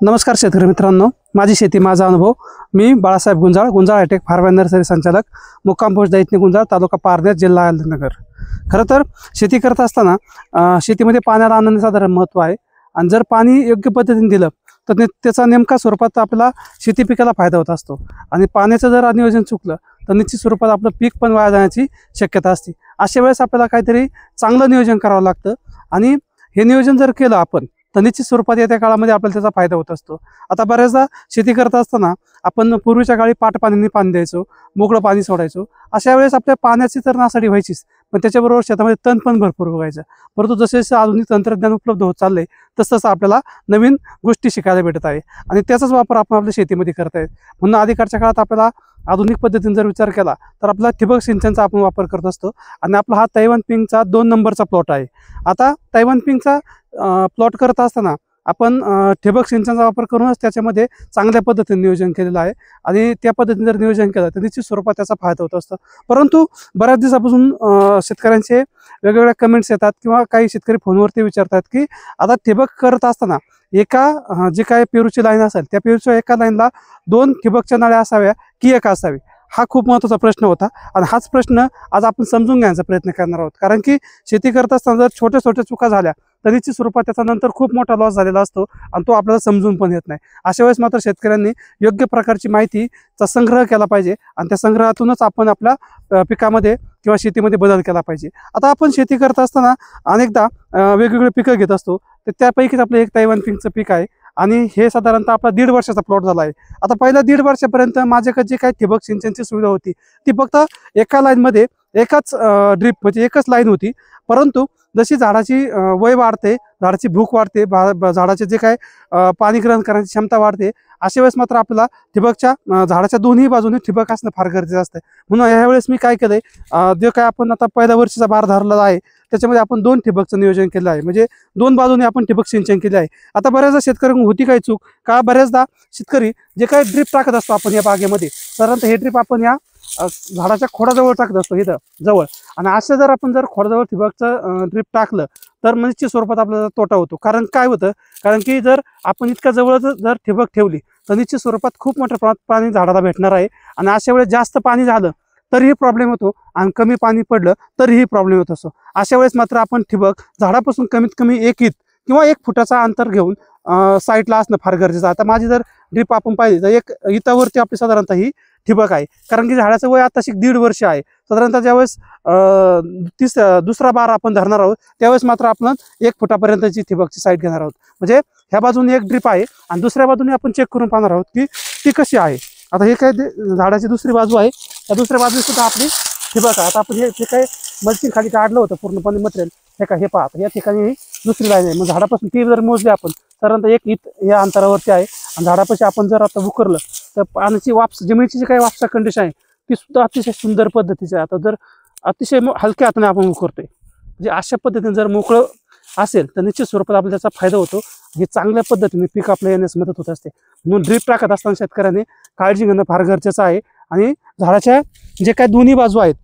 नमस्कार शेतकरी मित्रांनो, माझी शेती माझा अनुभव. मी Balasaheb Gunjal, Gunjal hi-tech pharma nursery संचालक, मुक्काम पोस्ट दैठणी गुंजाळ, तालुका पारनेर, जिल्हा अहमदनगर. खरं तर शेती करत असताना शेतीमध्ये पाण्याला अनन्यसाधारण महत्त्व आहे. आणि जर पाणी योग्य पद्धतीने दिलं तर त्याचा नेमका स्वरूपात आपला शेती पिकाला फायदा होत असतो. आणि पाण्याचं जर नियोजन चुकलं तर निश्चित स्वरूपात आपलं पीक पण वाया जाण्याची शक्यता असते. अशा वेळेस आपल्याला काहीतरी चांगलं नियोजन करावं लागतं. आणि हे नियोजन जर केलं आपण तर निश्चित स्वरूपात येत्या काळामध्ये आपल्याला त्याचा फायदा होत असतो. आता बऱ्याचदा शेती करत असताना आपण पूर्वीच्या काळी पाटपाण्याने पाणी द्यायचो, मोकळं पाणी सोडायचो. अशा वेळेस आपल्या पाण्याची तर नासाडी व्हायचीच, पण त्याच्याबरोबर शेतामध्ये तण पण भरपूर व्हायचं. परंतु जसे जसे आधुनिक तंत्रज्ञान उपलब्ध होत चाललंय तसं आपल्याला नवीन गोष्टी शिकायला भेटत आहे आणि त्याचाच वापर आपण आपल्या शेतीमध्ये करत आहेत. म्हणून अलीकडच्या काळात आपल्याला आधुनिक पद्धतीने जर विचार केला तर आपला ठिबक सिंचनचा आपण वापर करत असतो. आणि आपला हा तैवान पिंकचा 2 नंबरचा प्लॉट आहे. आता तैवान पिंकचा प्लॉट करत असताना आपण ठिबक सिंचनचा वापर करूनच त्याच्यामध्ये चांगल्या पद्धतीने नियोजन केलेलं आहे. आणि त्या पद्धतीने जर नियोजन केलं तर निश्चित स्वरूपात त्याचा फायदा होत असतो. परंतु बऱ्याच दिवसापासून शेतकऱ्यांचे वेगवेगळ्या कमेंट्स येतात किंवा काही शेतकरी फोनवरती विचारतात की आता ठिबक करत असताना एका जी काय पेरूची लाईन असेल त्या पेरूच्या एका लाईनला 2 ठिबकच्या नळ्या असाव्या की एक असावी, हा खूप महत्त्वाचा प्रश्न होता. आणि हाच प्रश्न आज आपण समजून घेण्याचा प्रयत्न करणार आहोत. कारण की शेती करत असताना जर छोट्या छोट्या चुका झाल्या तर निश्चित स्वरूपात त्याचा नंतर खूप मोठा लॉस झालेला असतो आणि तो आपल्याला समजून पण येत नाही. अशा वेळेस मात्र शेतकऱ्यांनी योग्य प्रकारची माहितीचा संग्रह केला पाहिजे आणि त्या संग्रहातूनच आपण आपल्या पिकामध्ये किंवा शेतीमध्ये बदल केला पाहिजे. आता आपण शेती करत असताना अनेकदा वेगवेगळे पिकं घेत असतो, तर त्यापैकीच आपलं एक तैवान पिंकचं पीक आहे. आणि हे साधारणतः आपला 1.5 वर्षाचा प्लॉट झाला आहे. आता पहिल्या 1.5 वर्षापर्यंत माझ्याकडे जी काही ठिबक सिंचनची सुविधा होती ती फक्त एका लाईनमध्ये एकाच ड्रीप म्हणजे एकच लाईन होती. परंतु जशी झाडाची वय वाढते, झाडाची भूक वाढते, झाडाचे जे काय पाणी ग्रहण करण्याची क्षमता वाढते, अशा वेळेस मात्र आपल्याला ठिबकच्या झाडाच्या दोन्ही बाजूने ठिबक असणं फार गरजेचं असतं. म्हणून यावेळेस मी काय केलंय, जे काय आपण आता पहिल्या वर्षीचा बार धरलेला आहे त्याच्यामध्ये आपण 2 ठिबकचं नियोजन केलं आहे. म्हणजे 2 बाजूने आपण ठिबक सिंचन केले आहे. आता बऱ्याचदा शेतकऱ्यांना होती काय चूक का, बऱ्याचदा शेतकरी जे काही ड्रीप टाकत असतो आपण या बागेमध्ये, साधारणतः हे ड्रीप आपण या झाडाच्या खोडाजवळ टाकत असतो इथं जवळ. आणि असं जर आपण ठोडाजवळ ठिबकचं ड्रीप टाकलं तर निश्चित स्वरूपात आपल्याला तोटा होतो. कारण काय होतं, कारण की जर आपण इतक्या जवळ जर ठिबक ठेवली तर निश्चित स्वरूपात खूप मोठ्या प्रमाणात पाणी झाडाला भेटणार आहे. आणि अशा वेळेस जास्त पाणी झालं तरीही प्रॉब्लेम होतो आणि कमी पाणी पडलं तरीही प्रॉब्लेम होत असतो. अशा वेळेस मात्र आपण ठिबक झाडापासून कमीत कमी 1 इंच किंवा 1 फुटाचा अंतर घेऊन साईडला असणं फार गरजेचं आहे. आता माझी जर ड्रीप आपण पाहिली तर 1 इंचावरती आपली साधारणतः ही ठिबक आहे. कारण की झाडाचं वय आताशी 1.5 वर्ष आहे. साधारणतः ज्यावेळेस दुसरा बार आपण धरणार आहोत त्यावेळेस मात्र आपण 1 फुटापर्यंतची ठिबकची साईड घेणार आहोत. म्हणजे ह्या बाजूने एक ड्रीप आहे आणि दुसऱ्या बाजूने आपण चेक करून पाहणार आहोत की ती कशी आहे. आता हे काय झाडाची दुसरी बाजू आहे, त्या दुसऱ्या बाजूने सुद्धा आपली ठिबक आहे. आता आपण हे जे काही मल्चिंग खाली काढलं होतं पूर्णपणे मटेरियल, हे पहा या ठिकाणी ही दुसरी लाईन आहे. मग झाडापासून ती जर मोजली आपण साधारणतः 1 इंच या अंतरावरती आहे. आणि झाडापाशी आपण जर आता उकरलं तर पाण्याची वापस, जमिनीची जी काही वापसा कंडिशन आहे ती सुद्धा अतिशय सुंदर पद्धतीची आहे. आता जर अतिशय हलक्या हाताने आपण उकरतोय, म्हणजे अशा पद्धतीने जर मोकळं असेल तर निश्चित स्वरूपात आपल्याला त्याचा फायदा होतो. हे चांगल्या पद्धतीने पीक आपल्या येण्यास मदत होत असते. म्हणून ड्रीप टाकत असताना शेतकऱ्याने काळजी घेणं फार गरजेचं आहे. आणि झाडाच्या जे काही दोन्ही बाजू आहेत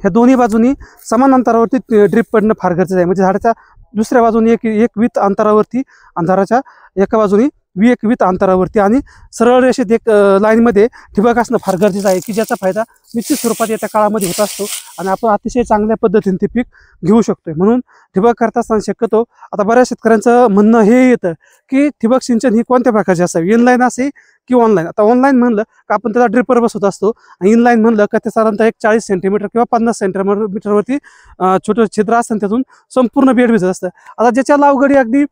ह्या दोन्ही बाजूनी समान अंतरावरती ड्रीप पडणं फार गरजेचं आहे. म्हणजे झाडाच्या दुसऱ्या बाजूने एक वीत अंतरावरती आणि झाडाच्या एका बाजूने 1 वीत अंतरावरती आणि सरळ रेषेत एक लाईनमध्ये ठिबक असणं फार गरजेचं आहे की ज्याचा फायदा निश्चित स्वरूपात येत्या काळामध्ये होत असतो आणि आपण अतिशय चांगल्या पद्धतीने ते पीक घेऊ शकतोय. म्हणून ठिबक करत असताना शक्यतो आता बऱ्याच शेतकऱ्यांचं म्हणणं हे येतं की ठिबक सिंचन ही कोणत्या प्रकारची असावी, इनलाईन असे की ऑनलाईन. आता ऑनलाईन म्हणलं का आपण त्याला ड्रिपर बसवत असतो आणि इनलाईन म्हणलं का ते साधारणतः 40 सेंटीमीटर किंवा 50 सेंटीमीटरवरती छोटं छिद्र असतं त्यातून संपूर्ण बेड भिजत असतं. आता ज्याच्या लावगडी अगदी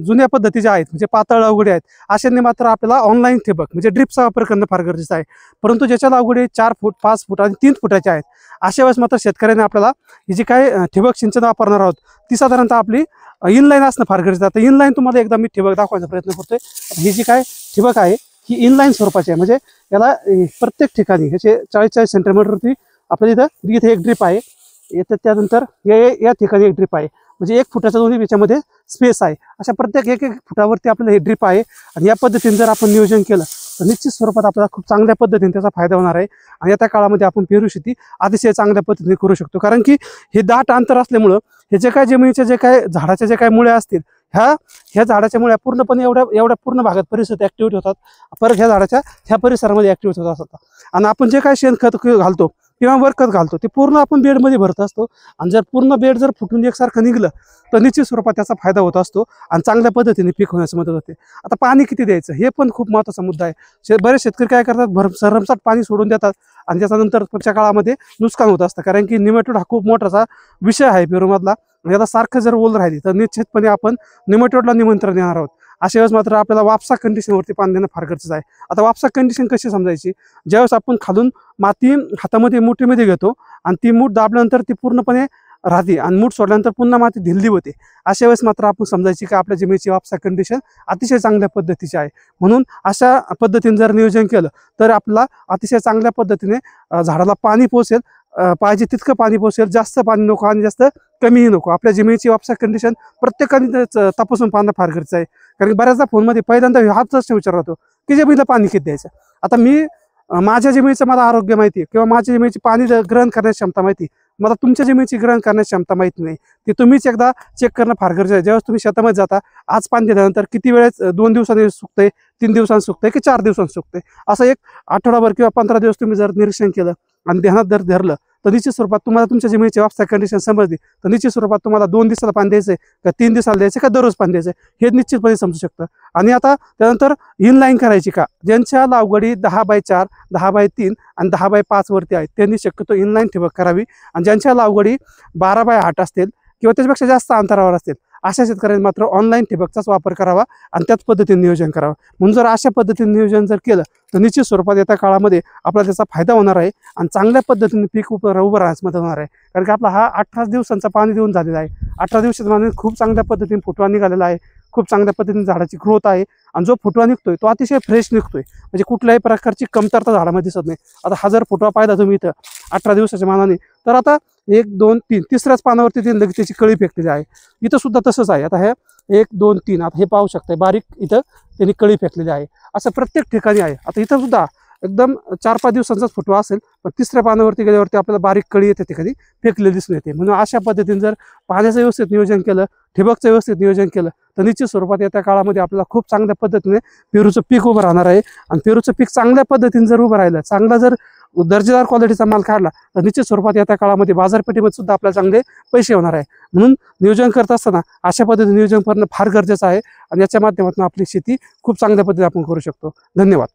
जुन्या पद्धतीच्या आहेत म्हणजे पातळ लावगडी आहेत अशांनी मात्र आपल्याला ऑनलाईन ठिबक म्हणजे ड्रिपचा वापर करणं फार गरजेचं आहे. परंतु ज्याच्या लावगडी 4 फूट 5 फूट आणि 3 फुटाच्या आहेत अशा वेळेस मात्र शेतकऱ्यांनी आपल्याला ही जी काय ठिबक सिंचन वापरणार आहोत ती साधारणतः आपली इनलाईन असणं फार गरजेचं आहे. आता इनलाईन तुम्हाला एकदा मी ठिबक दाखवायचा प्रयत्न करतोय. ही जी काय ठिबक आहे ही इनलाईन स्वरूपाची आहे. म्हणजे याला प्रत्येक ठिकाणी ह्याचे 40 सेंटीमीटरवरती आपल्याला इथे एक ड्रिप आहे, त्यानंतर या ठिकाणी एक ड्रिप आहे. म्हणजे 1 फुटाच्या दोन्ही याच्यामध्ये स्पेस आहे. अशा प्रत्येक 1 फुटावरती आपल्याला हे ड्रिप आहे. आणि या पद्धतीने जर आपण नियोजन केलं तर निश्चित स्वरूपात आपल्याला खूप चांगल्या पद्धतीने त्याचा फायदा होणार आहे. आणि येत्या काळामध्ये आपण पेरू शेती अतिशय चांगल्या पद्धतीने करू शकतो. कारण की हे दाट अंतर असल्यामुळं हे जे काय जमिनीचे जे काय झाडाचे जे काय मुळे असतील ह्या झाडाच्या मुळ्या पूर्णपणे एवढ्या पूर्ण भागात परिसरात ऍक्टिव्हिटी होतात, परत ह्या झाडाच्या ह्या परिसरामध्ये ऍक्टिव्हिटी होत असतात. आणि आपण जे काही शेणखत घालतो किंवा वरखत घालतो ते पूर्ण आपण बेडमध्ये भरत असतो. आणि जर पूर्ण बेड जर फुटून एकसारखं निघलं तर निश्चित स्वरूपात त्याचा फायदा होत असतो आणि चांगल्या पद्धतीने पीक होण्यास मदत होते. आता पाणी किती द्यायचं हे पण खूप महत्त्वाचा मुद्दा आहे. बरेच शेतकरी काय करतात, सरमसाट पाणी सोडून देतात आणि त्याच्यानंतर पुढच्या काळामध्ये नुकसान होत असतं. कारण की निमेटोड हा खूप मोठाचा विषय आहे पेरूमधला. याला सारखं जर ओल राहिली तर निश्चितपणे आपण निमेटोडला निमंत्रण देणार आहोत. अशा वेळेस मात्र आपल्याला वापसा कंडिशनवरती पाणी देणं फार गरजेचं आहे. आता वापसा कंडिशन कशी समजायची, ज्यावेळेस आपण खालून माती हातामध्ये मुठीमध्ये घेतो आणि ती मूठ दाबल्यानंतर ती पूर्णपणे राहते आणि मूठ सोडल्यानंतर पुन्हा माती ढिल्ली होते, अशा वेळेस मात्र आपण समजायची की आपल्या जमिनीची वापसा कंडिशन अतिशय चांगल्या पद्धतीची आहे. म्हणून अशा पद्धतीने जर नियोजन केलं तर आपल्याला अतिशय चांगल्या पद्धतीने झाडाला पाणी पोहोचेल, पाहिजे तितकं पाणी पोहोचेल, जास्त पाणी नको आणि जास्त कमीही नको. आपल्या जमिनीची वापसा कंडिशन प्रत्येकाने तपासून पाहणं फार गरजेचं आहे. कारण बऱ्याचदा फोनमध्ये पहिल्यांदा हाच प्रश्न विचार होतो की जमिनीला पाणी किती द्यायचं. आता मी माझ्या जमिनीचं मला आरोग्य माहिती आहे किंवा माझ्या जमिनीची पाणी ग्रहण करण्याची क्षमता माहिती, मला तुमच्या जमिनीची ग्रहण करण्याची क्षमता माहिती नाही. ते तुम्हीच एकदा चेक करणं फार गरजेचं आहे. ज्यावेळेस तुम्ही शेतामध्ये जाता, आज पाणी दिल्यानंतर किती वेळेस 2 दिवसांनी सुकतंय, 3 दिवसांनी सुकतंय की 4 दिवसांनी सुकतंय, असं एक आठवडाभर किंवा 15 दिवस तुम्ही जर निरीक्षण केलं आणि ध्यानात जर धरलं तर निश्चित स्वरूपात तुम्हाला तुमच्या जमिनीची वापसा कंडिशन समजली तर निश्चित स्वरूपात तुम्हाला 2 दिवसाला पाणी द्यायचं का 3 दिवसाला द्यायचं का दररोज पाणी द्यायचं हे निश्चितपणे समजू शकतं. आणि आता त्यानंतर इनलाईन करायची का, ज्यांच्या लागवडी 10x4, 10x3 आणि 10x5 वरती आहेत त्यांनी शक्यतो इनलाईन ठिबक करावी. आणि ज्यांच्या लागवडी 12x8 असतील किंवा त्याच्यापेक्षा जास्त अंतरावर असतील अशा शेतकऱ्यांनी मात्र ऑनलाईन ठिबकचाच वापर करावा आणि त्याच पद्धतीने नियोजन करावं. म्हणून जर अशा पद्धतीने नियोजन जर केलं तर निश्चित स्वरूपात येत्या काळामध्ये आपल्याला त्याचा फायदा होणार आहे आणि चांगल्या पद्धतीने पीक उभं राहण्यास मदत होणार आहे. कारण की आपला हा 18 दिवसांचा पाणी देऊन झालेला आहे. 18 दिवसाचा पाणी खूप चांगल्या पद्धतीने फुटवा निघालेला आहे, खूप चांगल्या पद्धतीने झाडाची ग्रोथ आहे आणि जो फुटवा निघतोय तो अतिशय फ्रेश निघतोय, म्हणजे कुठल्याही प्रकारची कमतरता झाडामध्ये दिसत नाही. आता हा जर फुटवा पाहिला तुम्ही इथं 18 दिवसाच्या मानाने तर आता 1 2 3 तिसऱ्याच पानावरती ती लगेच त्याची कळी फेकलेली आहे. इथं सुद्धा तसंच आहे. आता हे 1 2 3 आता हे पाहू शकताय बारीक इथं त्यांनी कळी फेकलेली आहे. असं प्रत्येक ठिकाणी आहे. आता इथं सुद्धा एकदम 4-5 दिवसांचाच फुटवा असेल पण तिसऱ्या पानावरती गेल्यावरती आपल्याला बारीक कळी येते ठिकाणी फेकलेली दिसून येते. म्हणून अशा पद्धतीने जर पाण्याचं व्यवस्थित नियोजन केलं, ठिबकचं व्यवस्थित नियोजन केलं तर निश्चित स्वरूपात येत्या काळामध्ये आपल्याला खूप चांगल्या पद्धतीने पेरूचं पीक उभं राहणार आहे. आणि पेरूचं पीक चांगल्या पद्धतीने जर उभं राहिलं, चांगला जर दर्जेदार क्वालिटीचा माल काढला तर निश्चित स्वरूपात येत्या काळामध्ये बाजारपेठेमध्ये सुद्धा आपल्याला चांगले पैसे होणार आहे. म्हणून नियोजन करत असताना अशा पद्धतीने नियोजन करणं फार गरजेचं आहे आणि याच्या माध्यमातून आपली शेती खूप चांगल्या पद्धतीने आपण करू शकतो. धन्यवाद.